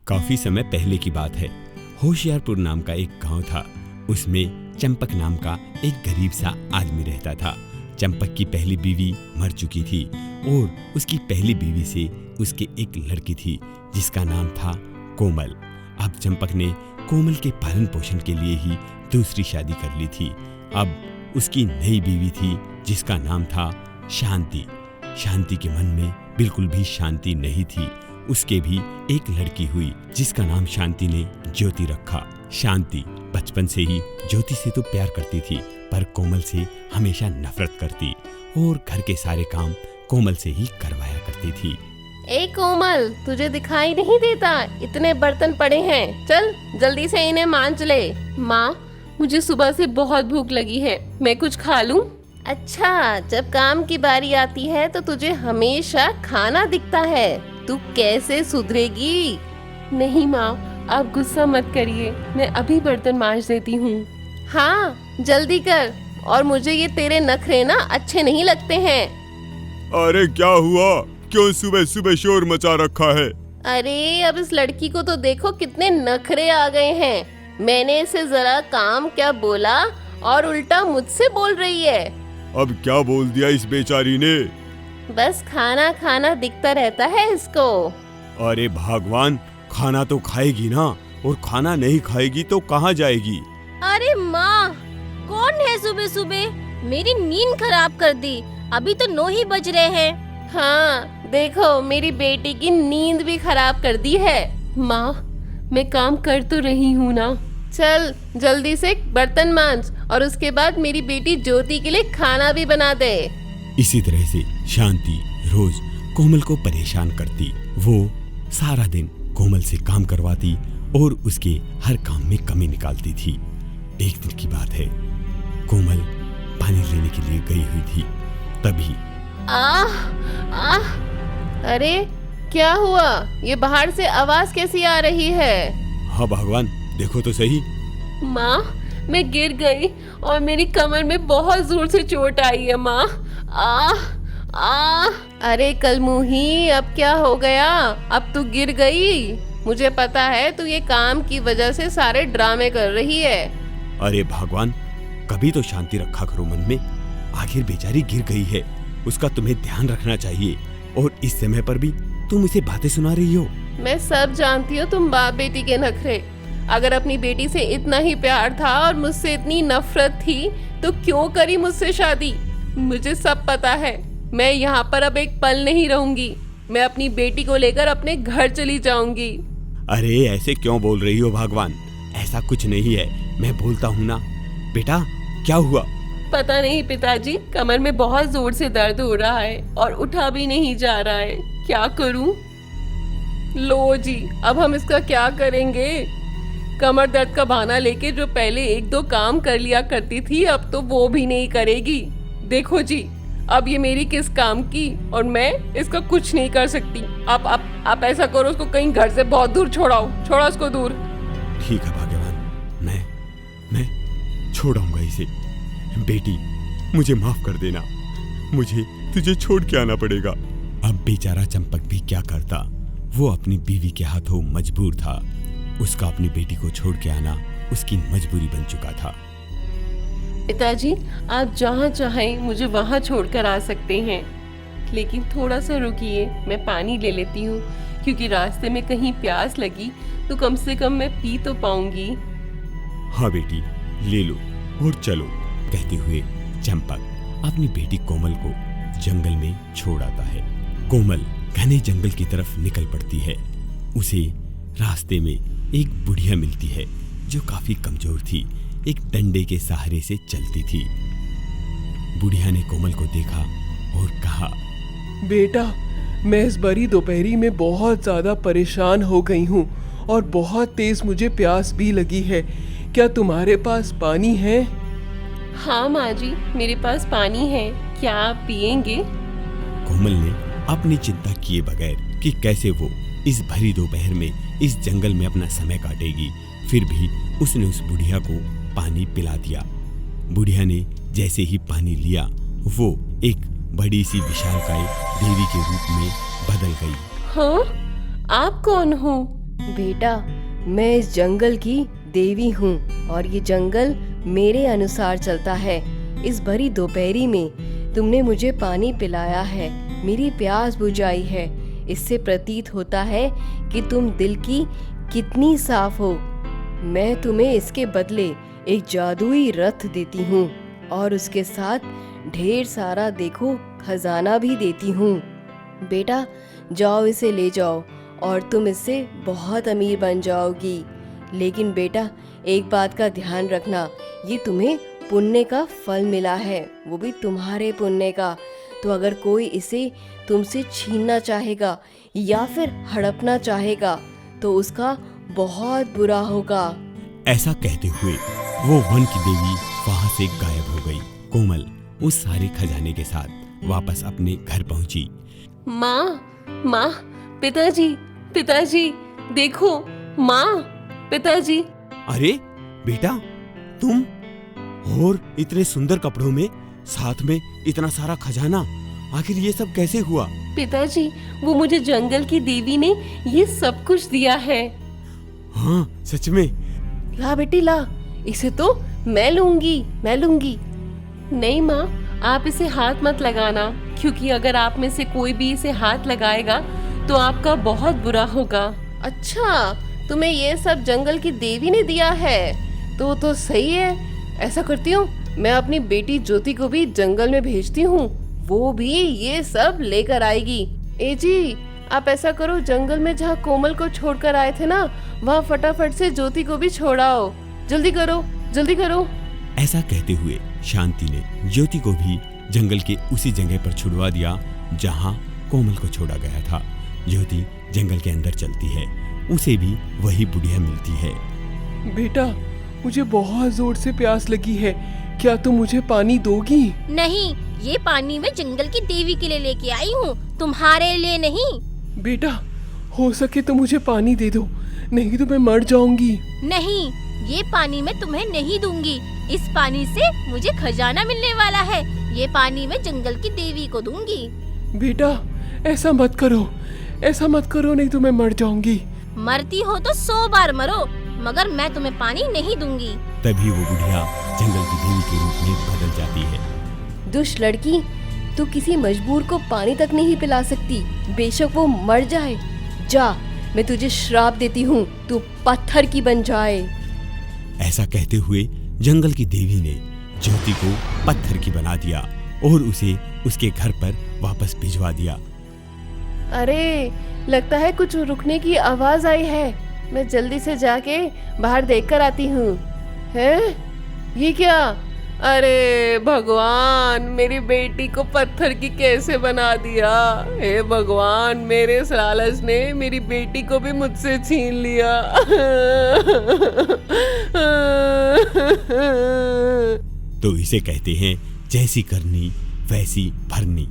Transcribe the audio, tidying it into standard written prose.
काफी समय पहले की बात है। होशियारपुर नाम का एक गांव था। उसमें चंपक नाम का एक गरीब सा आदमी रहता था। चंपक की पहली बीवी मर चुकी थी और उसकी पहली बीवी से उसके एक लड़की थी जिसका नाम था कोमल। अब चंपक ने कोमल के पालन पोषण के लिए ही दूसरी शादी कर ली थी। अब उसकी नई बीवी थी जिसका नाम था शांति। शांति के मन में बिल्कुल भी शांति नहीं थी। उसके भी एक लड़की हुई जिसका नाम शांति ने ज्योति रखा। शांति बचपन से ही ज्योति से तो प्यार करती थी पर कोमल से हमेशा नफरत करती और घर के सारे काम कोमल से ही करवाया करती थी। ए कोमल, तुझे दिखाई नहीं देता? इतने बर्तन पड़े हैं, चल जल्दी से इन्हें मांज ले। माँ, मुझे सुबह से बहुत भूख लगी है, मैं कुछ खा लूं? अच्छा, जब काम की बारी आती है तो तुझे हमेशा खाना दिखता है। तू कैसे सुधरेगी? नहीं माँ, आप गुस्सा मत करिए, मैं अभी बर्तन मांज देती हूँ। हाँ, जल्दी कर, और मुझे ये तेरे नखरे ना अच्छे नहीं लगते हैं। अरे क्या हुआ? क्यों सुबह सुबह शोर मचा रखा है? अरे अब इस लड़की को तो देखो, कितने नखरे आ गए हैं। मैंने इसे जरा काम क्या बोला और उल्टा मुझसे बोल रही है। अब क्या बोल दिया इस बेचारी ने? बस खाना खाना दिखता रहता है इसको। अरे भगवान, खाना तो खाएगी ना, और खाना नहीं खाएगी तो कहाँ जाएगी? अरे माँ, कौन है सुबह सुबह? मेरी नींद खराब कर दी। अभी तो 9 ही बज रहे हैं। हाँ देखो, मेरी बेटी की नींद भी खराब कर दी है। माँ, मैं काम कर तो रही हूँ ना। चल जल्दी से बर्तन मांज और उसके बाद मेरी बेटी ज्योति के लिए खाना भी बना दे। इसी तरह से शांति रोज कोमल को परेशान करती। वो सारा दिन कोमल से काम करवाती और उसके हर काम में कमी निकालती थी। एक दिन की बात है, कोमल पानी लेने के लिए गई हुई थी। तभी अरे क्या हुआ? ये बाहर से आवाज कैसी आ रही है? हाँ भगवान, देखो तो सही। माँ, मैं गिर गई और मेरी कमर में बहुत जोर से चोट आई है माँ। अरे कलमुही, अब क्या हो गया? अब तू गिर गई। मुझे पता है तू ये काम की वजह से सारे ड्रामे कर रही है। अरे भगवान, कभी तो शांति रखा करो मन में। आखिर बेचारी गिर गई है, उसका तुम्हें ध्यान रखना चाहिए, और इस समय पर भी तुम इसे बातें सुना रही हो। मैं सब जानती हूँ तुम बाप बेटी के नखरे। अगर अपनी बेटी से इतना ही प्यार था और मुझसे इतनी नफरत थी तो क्यों करी मुझसे शादी? मुझे सब पता है। मैं यहाँ पर अब एक पल नहीं रहूंगी। मैं अपनी बेटी को लेकर अपने घर चली जाऊंगी। अरे ऐसे क्यों बोल रही हो भगवान? ऐसा कुछ नहीं है, मैं बोलता हूँ ना। बेटा क्या हुआ? पता नहीं पिताजी, कमर में बहुत जोर से दर्द हो रहा है और उठा भी नहीं जा रहा है। क्या करूं? लो जी, अब हम इसका क्या करेंगे? कमर दर्द का बहाना लेके जो पहले 1-2 काम कर लिया करती थी, अब तो वो भी नहीं करेगी। देखो जी, अब ये मेरी किस काम की, और मैं इसका कुछ नहीं कर सकती। आप ऐसा करो, उसको कहीं घर से बहुत दूर छोड़ो उसको दूर। ठीक है भगवान, मैं छोड़ाऊंगा इसे। बेटी, मुझे माफ कर देना, मुझे तुझे छोड़ के आना पड़ेगा। अब बेचारा चंपक भी क्या करता, वो अपनी बीवी के हाथों मजबूर था। उसका अपनी बेटी को छोड़ के आना उसकी मजबूरी बन चुका था। पिताजी, आप जहाँ चाहें मुझे वहाँ छोड़कर आ सकते हैं, लेकिन थोड़ा सा रुकिए, मैं पानी ले लेती हूँ, क्योंकि रास्ते में कहीं प्यास लगी तो कम से कम मैं पी तो पाऊंगी। हाँ बेटी, ले लो और चलो, कहते हुए चंपक अपनी बेटी कोमल को जंगल में छोड़ आता है। कोमल घने जंगल की तरफ निकल पड़ती है। उसे रास्ते में एक बुढ़िया मिलती है जो काफी कमजोर थी, एक डंडे के सहारे से चलती थी। बुढ़िया ने कोमल को देखा और कहा, बेटा, मैं इस बड़ी दोपहरी में बहुत ज्यादा परेशान हो गई हूँ और बहुत तेज मुझे प्यास भी लगी है। क्या तुम्हारे पास पानी है? हाँ माँ जी, मेरे पास पानी है, क्या आप पिएंगे? कोमल ने अपनी चिंता किए बगैर कि कैसे वो इस भरी दोपहर में इस जंगल में अपना समय काटेगी, फिर भी उसने उस बुढ़िया को पानी पिला दिया। बुढ़िया ने जैसे ही पानी लिया, वो एक बड़ी सी विशालकाय देवी के रूप में बदल गई। हाँ, आप कौन हो? बेटा, मैं इस जंगल की देवी हूँ और ये जंगल मेरे अनुसार चलता है। इस भरी दोपहरी में तुमने मुझे पानी पिलाया है, मेरी प्यास बुझाई है। इससे प्रतीत होता है कि तुम दिल की कितनी साफ हो। मैं तुम्हें इसके बदले एक जादुई रथ देती हूँ और उसके साथ ढेर सारा देखो खजाना भी देती हूँ। बेटा, जाओ इसे ले जाओ और तुम इससे बहुत अमीर बन जाओगी। लेकिन बेटा, एक बात का ध्यान रखना, ये तुम्हें पुण्य का फल मिला है, वो भी तुम्हारे पुण्य का। तो अगर कोई इसे तुमसे छीनना चाहेगा या फिर हड़पना चाहेगा तो उसका बहुत बुरा होगा। ऐसा कहते हुए वो वन की देवी वहां से गायब हो गई। कोमल उस सारे खजाने के साथ वापस अपने घर पहुंची। माँ, माँ, पिताजी, पिताजी, देखो, माँ, पिताजी। अरे बेटा, तुम और इतने सुंदर कपड़ों में, साथ में इतना सारा खजाना, आखिर ये सब कैसे हुआ? पिताजी, वो मुझे जंगल की देवी ने ये सब कुछ दिया है। हाँ, सच में? ला बेटी ला, इसे तो मैं लूंगी, मैं लूंगी। नहीं माँ, आप इसे हाथ मत लगाना, क्योंकि अगर आप में से कोई भी इसे हाथ लगाएगा तो आपका बहुत बुरा होगा। अच्छा, तुम्हें ये सब जंगल की देवी ने दिया है? तो सही है, ऐसा करती हूँ, मैं अपनी बेटी ज्योति को भी जंगल में भेजती हूँ, वो भी ये सब लेकर आएगी। ए जी, आप ऐसा करो, जंगल में जहाँ कोमल को छोड़कर आए थे ना, वहाँ फटाफट से ज्योति को भी छोड़ाओ। जल्दी करो, जल्दी करो। ऐसा कहते हुए शांति ने ज्योति को भी जंगल के उसी जगह पर छुड़वा दिया जहाँ कोमल को छोड़ा गया था। ज्योति जंगल के अंदर चलती है, उसे भी वही बुढ़िया मिलती है। बेटा, मुझे बहुत जोर से प्यास लगी है, क्या तुम मुझे पानी दोगी? नहीं, ये पानी मैं जंगल की देवी के लिए लेके आई हूँ, तुम्हारे लिए नहीं। बेटा, हो सके तो मुझे पानी दे दो, नहीं तो मैं मर जाऊंगी। नहीं, ये पानी मैं तुम्हें नहीं दूंगी। इस पानी से मुझे खजाना मिलने वाला है, ये पानी मैं जंगल की देवी को दूंगी। बेटा, ऐसा मत करो, ऐसा मत करो, नहीं तो मैं मर जाऊंगी। मरती हो तो 100 बार मरो, मगर मैं तुम्हें पानी नहीं दूंगी। तभी वो बुढ़िया जंगल की देवी के रूप में बदल जाती है। दुष्ट लड़की, तू किसी मजबूर को पानी तक नहीं पिला सकती, बेशक वो मर जाए। जा, मैं तुझे श्राप देती हूँ, तू पत्थर की बन जाए। ऐसा कहते हुए जंगल की देवी ने ज्योति को पत्थर की बना दिया और उसे उसके घर पर वापस भिजवा दिया। अरे, लगता है कुछ रुकने की आवाज आई है, मैं जल्दी से जाके बाहर देख कर आती हूँ। है ये क्या? अरे भगवान, मेरी बेटी को पत्थर की कैसे बना दिया? हे भगवान, मेरे लालच ने मेरी बेटी को भी मुझसे छीन लिया। तो इसे कहते हैं जैसी करनी वैसी भरनी।